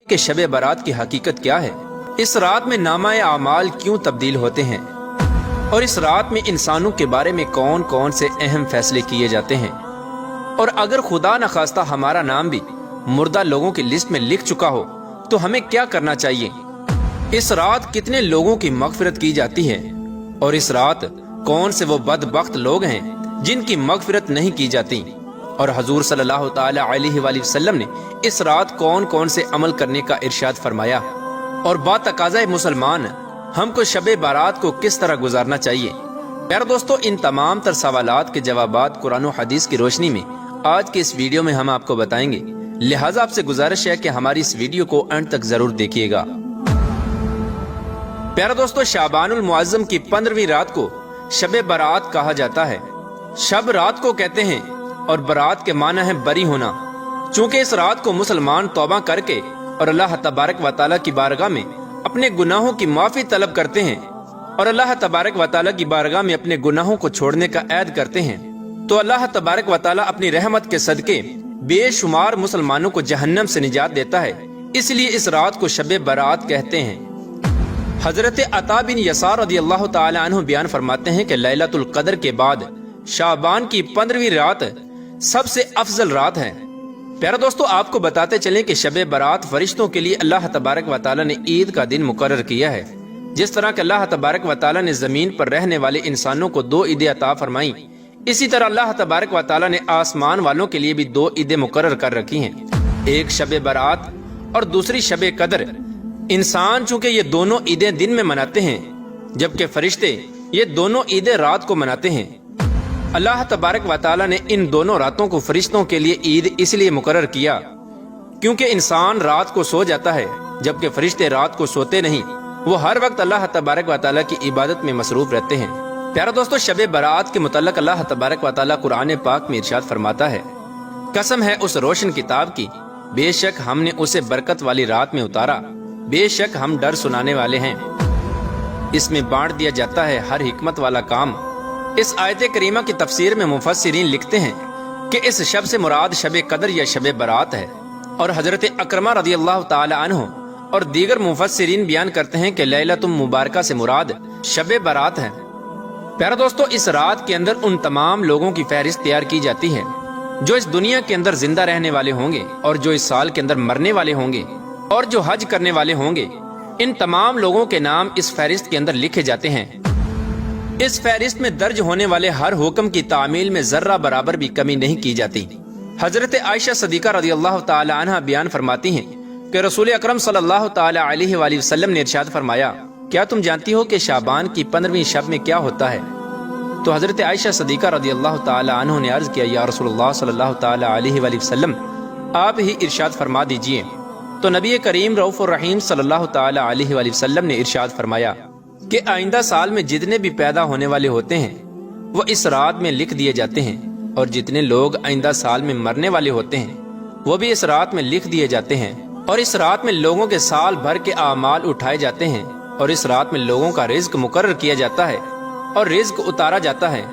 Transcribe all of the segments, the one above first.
کہ شب برات کی حقیقت کیا ہے، اس رات میں نامہ اعمال کیوں تبدیل ہوتے ہیں، اور اس رات میں انسانوں کے بارے میں کون کون سے اہم فیصلے کیے جاتے ہیں، اور اگر خدا نخواستہ ہمارا نام بھی مردہ لوگوں کی لسٹ میں لکھ چکا ہو تو ہمیں کیا کرنا چاہیے، اس رات کتنے لوگوں کی مغفرت کی جاتی ہے، اور اس رات کون سے وہ بدبخت لوگ ہیں جن کی مغفرت نہیں کی جاتی، اور حضور صلی اللہ تعالی علیہ وآلہ وسلم نے اس رات کون کون سے عمل کرنے کا ارشاد فرمایا، اور با تقاضۂ مسلمان ہم کو شب بارات کو کس طرح گزارنا چاہیے۔ پیارے دوستو، ان تمام تر سوالات کے جوابات قرآن و حدیث کی روشنی میں آج کے اس ویڈیو میں ہم آپ کو بتائیں گے، لہٰذا آپ سے گزارش ہے کہ ہماری اس ویڈیو کو اینڈ تک ضرور دیکھیے گا۔ پیارے دوستو، شعبان المعظم کی 15ویں رات کو شب برات کہا جاتا ہے۔ شب رات کو کہتے ہیں اور برات کے معنی ہے بری ہونا، چونکہ اس رات کو مسلمان توبہ کر کے اور اللہ تبارک و تعالیٰ کی بارگاہ میں اپنے گناہوں کی معافی طلب کرتے ہیں، اور اللہ تبارک و تعالیٰ کی بارگاہ میں اپنے گناہوں کو چھوڑنے کا عہد کرتے ہیں، تو اللہ تبارک و تعالیٰ اپنی رحمت کے صدقے بے شمار مسلمانوں کو جہنم سے نجات دیتا ہے، اس لیے اس رات کو شب برات کہتے ہیں۔ حضرت عطا بن یسار رضی اللہ تعالی عنہ بیان فرماتے ہیں کہ لیلۃ القدر کے بعد شعبان کی 15ویں رات سب سے افضل رات ہے۔ پیارے دوستو، آپ کو بتاتے چلیں کہ شب برات فرشتوں کے لیے اللہ تبارک و تعالی نے عید کا دن مقرر کیا ہے، جس طرح کہ اللہ تبارک و تعالی نے زمین پر رہنے والے انسانوں کو 2 عیدیں عطا فرمائیں، اسی طرح اللہ تبارک و تعالی نے آسمان والوں کے لیے بھی 2 عیدیں مقرر کر رکھی ہیں، ایک شب برات اور دوسری شب قدر۔ انسان چونکہ یہ دونوں عیدیں دن میں مناتے ہیں، جبکہ فرشتے یہ دونوں عیدیں رات کو مناتے ہیں۔ اللہ تبارک و تعالی نے ان دونوں راتوں کو فرشتوں کے لیے عید اس لیے مقرر کیا کیونکہ انسان رات کو سو جاتا ہے جبکہ فرشتے رات کو سوتے نہیں، وہ ہر وقت اللہ تبارک و تعالی کی عبادت میں مصروف رہتے ہیں۔ پیارے دوستو، شب برات کے متعلق اللہ تبارک و تعالی قرآن پاک میں ارشاد فرماتا ہے، قسم ہے اس روشن کتاب کی، بے شک ہم نے اسے برکت والی رات میں اتارا، بے شک ہم ڈر سنانے والے ہیں، اس میں بانٹ دیا جاتا ہے ہر حکمت والا کام۔ اس آیت کریمہ کی تفسیر میں مفسرین لکھتے ہیں کہ اس شب سے مراد شب قدر یا شب برات ہے، اور حضرت اکرمہ رضی اللہ تعالی عنہ اور دیگر مفسرین بیان کرتے ہیں کہ لیلۃ مبارکہ سے مراد شب برات ہے۔ پیارے دوستو، اس رات کے اندر ان تمام لوگوں کی فہرست تیار کی جاتی ہے جو اس دنیا کے اندر زندہ رہنے والے ہوں گے اور جو اس سال کے اندر مرنے والے ہوں گے اور جو حج کرنے والے ہوں گے، ان تمام لوگوں کے نام اس فہرست کے اندر لکھے جاتے ہیں۔ اس فہرست میں درج ہونے والے ہر حکم کی تعمیل میں ذرہ برابر بھی کمی نہیں کی جاتی۔ حضرت عائشہ صدیقہ رضی اللہ تعالی عنہ بیان فرماتی ہیں کہ رسول اکرم صلی اللہ تعالی علیہ وآلہ وسلم نے ارشاد فرمایا، کیا تم جانتی ہو کہ شعبان کی 15ویں شب میں کیا ہوتا ہے؟ تو حضرت عائشہ صدیقہ رضی اللہ تعالی عنہ نے عرض کیا، یا رسول اللہ صلی اللہ تعالی علیہ وآلہ وسلم، آپ ہی ارشاد فرما دیجئے۔ تو نبی کریم رؤوف الرحیم صلی اللہ تعالی علیہ وآلہ وسلم نے ارشاد فرمایا کہ آئندہ سال میں جتنے بھی پیدا ہونے والے ہوتے ہیں وہ اس رات میں لکھ دیے جاتے ہیں، اور جتنے لوگ آئندہ سال میں مرنے والے ہوتے ہیں وہ بھی اس رات میں لکھ دیے جاتے ہیں، اور اس رات میں لوگوں کے سال بھر کے اعمال اٹھائے جاتے ہیں، اور اس رات میں لوگوں کا رزق مقرر کیا جاتا ہے اور رزق اتارا جاتا ہے۔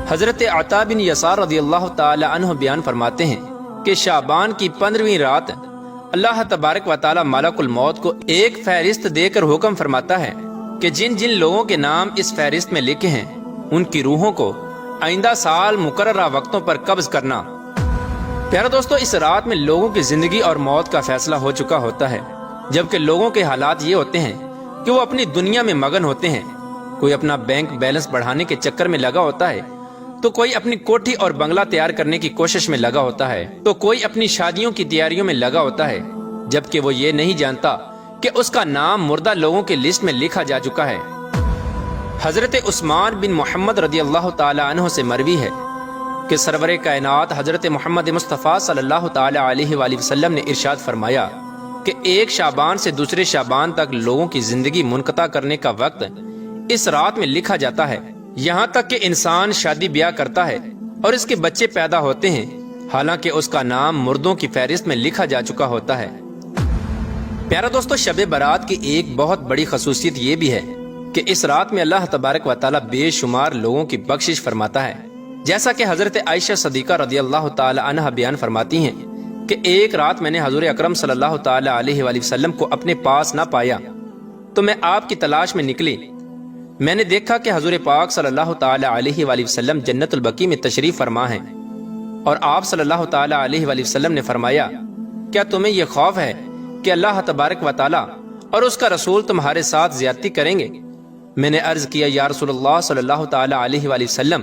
حضرت عطا بن یسار رضی اللہ تعالی عنہ بیان فرماتے ہیں کہ شعبان کی 15ویں رات اللہ تبارک و تعالی ملک الموت کو ایک فہرست دے کر حکم فرماتا ہے کہ جن جن لوگوں کے نام اس فہرست میں لکھے ہیں ان کی روحوں کو آئندہ سال مقررہ وقتوں پر قبض کرنا۔ پیارے دوستو، اس رات میں لوگوں کی زندگی اور موت کا فیصلہ ہو چکا ہوتا ہے، جبکہ لوگوں کے حالات یہ ہوتے ہیں کہ وہ اپنی دنیا میں مگن ہوتے ہیں، کوئی اپنا بینک بیلنس بڑھانے کے چکر میں لگا ہوتا ہے، تو کوئی اپنی کوٹھی اور بنگلہ تیار کرنے کی کوشش میں لگا ہوتا ہے، تو کوئی اپنی شادیوں کی تیاریوں میں لگا ہوتا ہے، جبکہ وہ یہ نہیں جانتا کہ اس کا نام مردہ لوگوں کی لسٹ میں لکھا جا چکا ہے۔ حضرت عثمان بن محمد رضی اللہ تعالی عنہ سے مروی ہے کہ سرور کائنات حضرت محمد مصطفیٰ صلی اللہ تعالی علیہ وآلہ وسلم نے ارشاد فرمایا کہ ایک شعبان سے دوسرے شعبان تک لوگوں کی زندگی منقطع کرنے کا وقت اس رات میں لکھا جاتا ہے، یہاں تک کہ انسان شادی بیاہ کرتا ہے اور اس کے بچے پیدا ہوتے ہیں، حالانکہ اس کا نام مردوں کی فہرست میں لکھا جا چکا ہوتا ہے۔ پیارا دوستو، شب برات کی ایک بہت بڑی خصوصیت یہ بھی ہے کہ اس رات میں اللہ تبارک و تعالی بے شمار لوگوں کی بخشش فرماتا ہے، جیسا کہ حضرت عائشہ صدیقہ رضی اللہ تعالی عنہ بیان فرماتی ہیں کہ ایک رات میں نے حضور اکرم صلی اللہ تعالی علیہ وآلہ وسلم کو اپنے پاس نہ پایا تو میں آپ کی تلاش میں نکلی۔ میں نے دیکھا کہ حضور پاک صلی اللہ تعالی علیہ وآلہ وسلم جنت البقیع میں تشریف فرما ہیں، اور آپ صلی اللہ تعالی علیہ وآلہ وسلم نے فرمایا، کیا تمہیں یہ خوف ہے کہ اللہ تبارک و تعالی اور اس کا رسول تمہارے ساتھ زیادتی کریں گے؟ میں نے عرض کیا، یا رسول اللہ صلی اللہ تعالی علیہ وآلہ وسلم،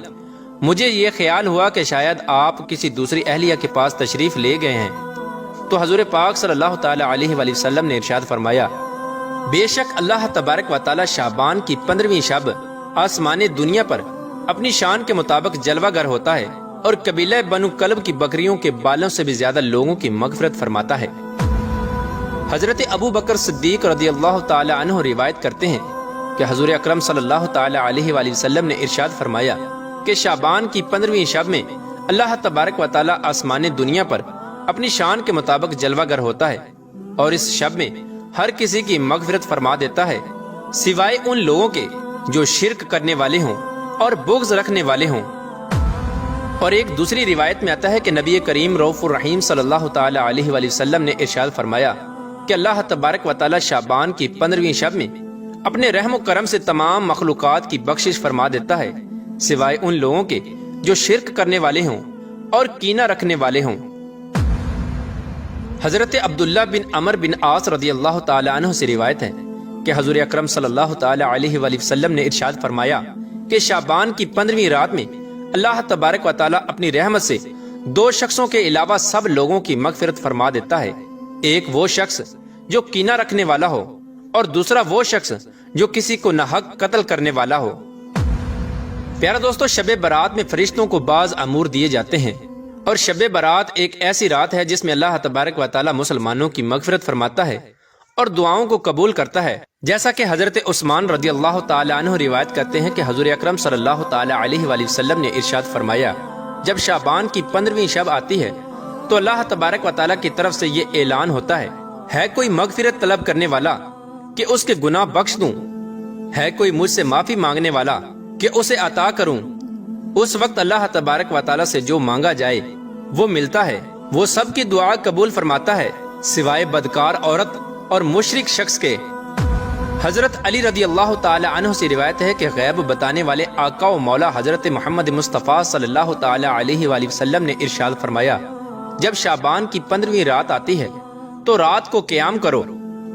مجھے یہ خیال ہوا کہ شاید آپ کسی دوسری اہلیہ کے پاس تشریف لے گئے ہیں۔ تو حضور پاک صلی اللہ تعالی علیہ وآلہ وسلم نے ارشاد فرمایا، بے شک اللہ تبارک و تعالی شعبان کی 15ویں شب آسمان دنیا پر اپنی شان کے مطابق جلوہ گر ہوتا ہے، اور قبیلہ بنو کلب کی بکریوں کے بالوں سے بھی زیادہ لوگوں کی مغفرت فرماتا ہے۔ حضرت ابو بکر صدیق رضی اللہ تعالی عنہ روایت کرتے ہیں کہ حضور اکرم صلی اللہ تعالی علیہ وآلہ وسلم نے ارشاد فرمایا کہ شعبان کی 15ویں شب میں اللہ تبارک و تعالی آسمان دنیا پر اپنی شان کے مطابق جلوہ گر ہوتا ہے، اور اس شب میں ہر کسی کی مغفرت فرما دیتا ہے سوائے ان لوگوں کے جو شرک کرنے والے ہوں اور بغض رکھنے والے ہوں۔ اور ایک دوسری روایت میں آتا ہے کہ نبی کریم رؤوف الرحیم صلی اللہ تعالی علیہ وآلہ وسلم نے ارشاد فرمایا کہ اللہ تبارک و تعالی شعبان کی 15ویں شب میں اپنے رحم و کرم سے تمام مخلوقات کی بخشش فرما دیتا ہے سوائے ان لوگوں کے جو شرک کرنے والے ہوں اور کینہ رکھنے والے ہوں۔ حضرت عبداللہ بن عمر بن عاص رضی اللہ تعالی عنہ سے روایت ہے کہ حضور اکرم صلی اللہ تعالی علیہ وآلہ وسلم نے ارشاد فرمایا کہ شعبان کی 15ویں رات میں اللہ تبارک و تعالی اپنی رحمت سے 2 شخصوں کے علاوہ سب لوگوں کی مغفرت فرما دیتا ہے، ایک وہ شخص جو کینہ رکھنے والا ہو، اور دوسرا وہ شخص جو کسی کو ناحق قتل کرنے والا ہو۔ پیارا دوستو، شب برات میں فرشتوں کو بعض امور دیے جاتے ہیں، اور شب برات ایک ایسی رات ہے جس میں اللہ تبارک و تعالی مسلمانوں کی مغفرت فرماتا ہے اور دعاؤں کو قبول کرتا ہے، جیسا کہ حضرت عثمان رضی اللہ تعالی عنہ روایت کرتے ہیں کہ حضور اکرم صلی اللہ تعالی علیہ وآلہ وسلم نے ارشاد فرمایا، جب شعبان کی 15ویں شب آتی ہے تو اللہ تبارک و تعالی کی طرف سے یہ اعلان ہوتا ہے کوئی مغفرت طلب کرنے والا کہ اس کے گناہ بخش دوں؟ ہے کوئی مجھ سے معافی مانگنے والا کہ اسے عطا کروں؟ اس وقت اللہ تبارک و تعالی سے جو مانگا جائے وہ ملتا ہے، وہ سب کی دعا قبول فرماتا ہے سوائے بدکار عورت اور مشرک شخص کے۔ حضرت علی رضی اللہ تعالی عنہ سے روایت ہے کہ غیب بتانے والے آقا و مولا حضرت محمد مصطفیٰ صلی اللہ تعالی علیہ وآلہ وسلم نے ارشاد فرمایا، جب شعبان کی 15ویں رات آتی ہے تو رات کو قیام کرو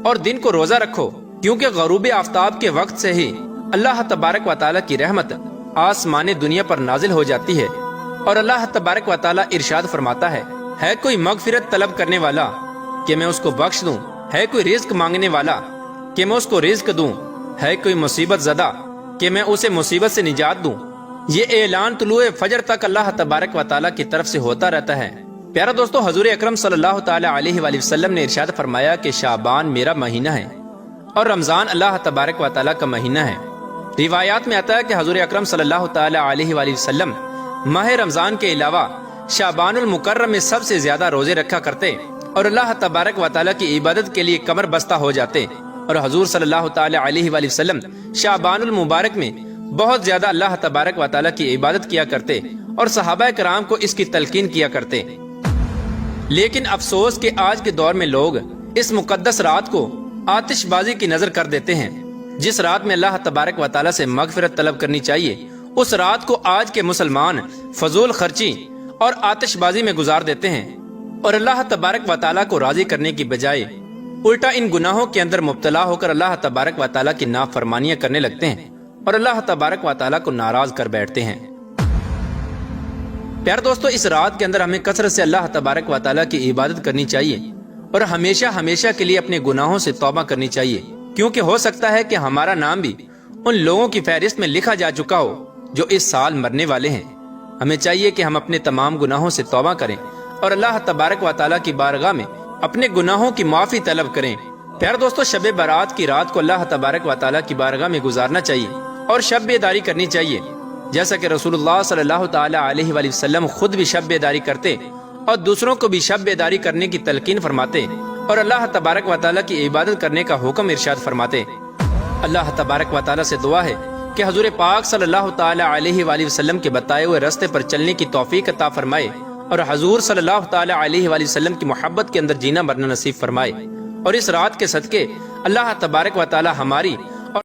اور دن کو روزہ رکھو، کیونکہ غروب آفتاب کے وقت سے ہی اللہ تبارک و تعالی کی رحمت آسمان دنیا پر نازل ہو جاتی ہے، اور اللہ تبارک و تعالی ارشاد فرماتا ہے کوئی مغفرت طلب کرنے والا کہ میں اس کو بخش دوں؟ ہے کوئی رزق مانگنے والا کہ میں اس کو رزق دوں؟ ہے کوئی مصیبت زدہ کہ میں اسے مصیبت سے نجات دوں؟ یہ اعلان طلوع فجر تک اللہ تبارک و تعالی کی طرف سے ہوتا رہتا ہے۔ پیارا دوستو، حضور اکرم صلی اللہ تعالی علیہ وآلہ وسلم نے ارشاد فرمایا کہ شعبان میرا مہینہ ہے اور رمضان اللہ تبارک و تعالی کا مہینہ ہے۔ روایات میں آتا ہے کہ حضور اکرم صلی اللہ تعالی علیہ وآلہ وسلم ماہ رمضان کے علاوہ شعبان المکرم میں سب سے زیادہ روزے رکھا کرتے اور اللہ تبارک و تعالی کی عبادت کے لیے کمر بستہ ہو جاتے، اور حضور صلی اللہ تعالی علیہ وآلہ وسلم شعبان المبارک میں بہت زیادہ اللہ تبارک و تعالی کی عبادت کیا کرتے اور صحابہ کرام کو اس کی تلقین کیا کرتے۔ لیکن افسوس کہ آج کے دور میں لوگ اس مقدس رات کو آتش بازی کی نظر کر دیتے ہیں۔ جس رات میں اللہ تبارک و تعالی سے مغفرت طلب کرنی چاہیے، اس رات کو آج کے مسلمان فضول خرچی اور آتش بازی میں گزار دیتے ہیں، اور اللہ تبارک و تعالی کو راضی کرنے کی بجائے الٹا ان گناہوں کے اندر مبتلا ہو کر اللہ تبارک و تعالی کی نافرمانیاں کرنے لگتے ہیں اور اللہ تبارک و تعالی کو ناراض کر بیٹھتے ہیں۔ پیار دوستو، اس رات کے اندر ہمیں کثرت سے اللہ تبارک و تعالی کی عبادت کرنی چاہیے اور ہمیشہ ہمیشہ کے لیے اپنے گناہوں سے توبہ کرنی چاہیے، کیونکہ ہو سکتا ہے کہ ہمارا نام بھی ان لوگوں کی فہرست میں لکھا جا چکا ہو جو اس سال مرنے والے ہیں۔ ہمیں چاہیے کہ ہم اپنے تمام گناہوں سے توبہ کریں اور اللہ تبارک و تعالی کی بارگاہ میں اپنے گناہوں کی معافی طلب کریں۔ پیار دوستو، شب برات کی رات کو اللہ تبارک و تعالی کی بارگاہ میں گزارنا چاہیے اور شب بیداری کرنی چاہیے، جیسا کہ رسول اللہ صلی اللہ تعالی علیہ وآلہ وسلم خود بھی شب بیداری کرتے اور دوسروں کو بھی شب بیداری کرنے کی تلقین فرماتے اور اللہ تبارک و تعالی کی عبادت کرنے کا حکم ارشاد فرماتے۔ اللہ تبارک و تعالی سے دعا ہے کہ حضور پاک صلی اللہ تعالی علیہ وآلہ وسلم کے بتائے ہوئے راستے پر چلنے کی توفیق عطا فرمائے اور حضور صلی اللہ تعالی علیہ وآلہ وسلم کی محبت کے اندر جینا مرنا نصیب فرمائے، اور اس رات کے صدقے اللہ تبارک و تعالی ہماری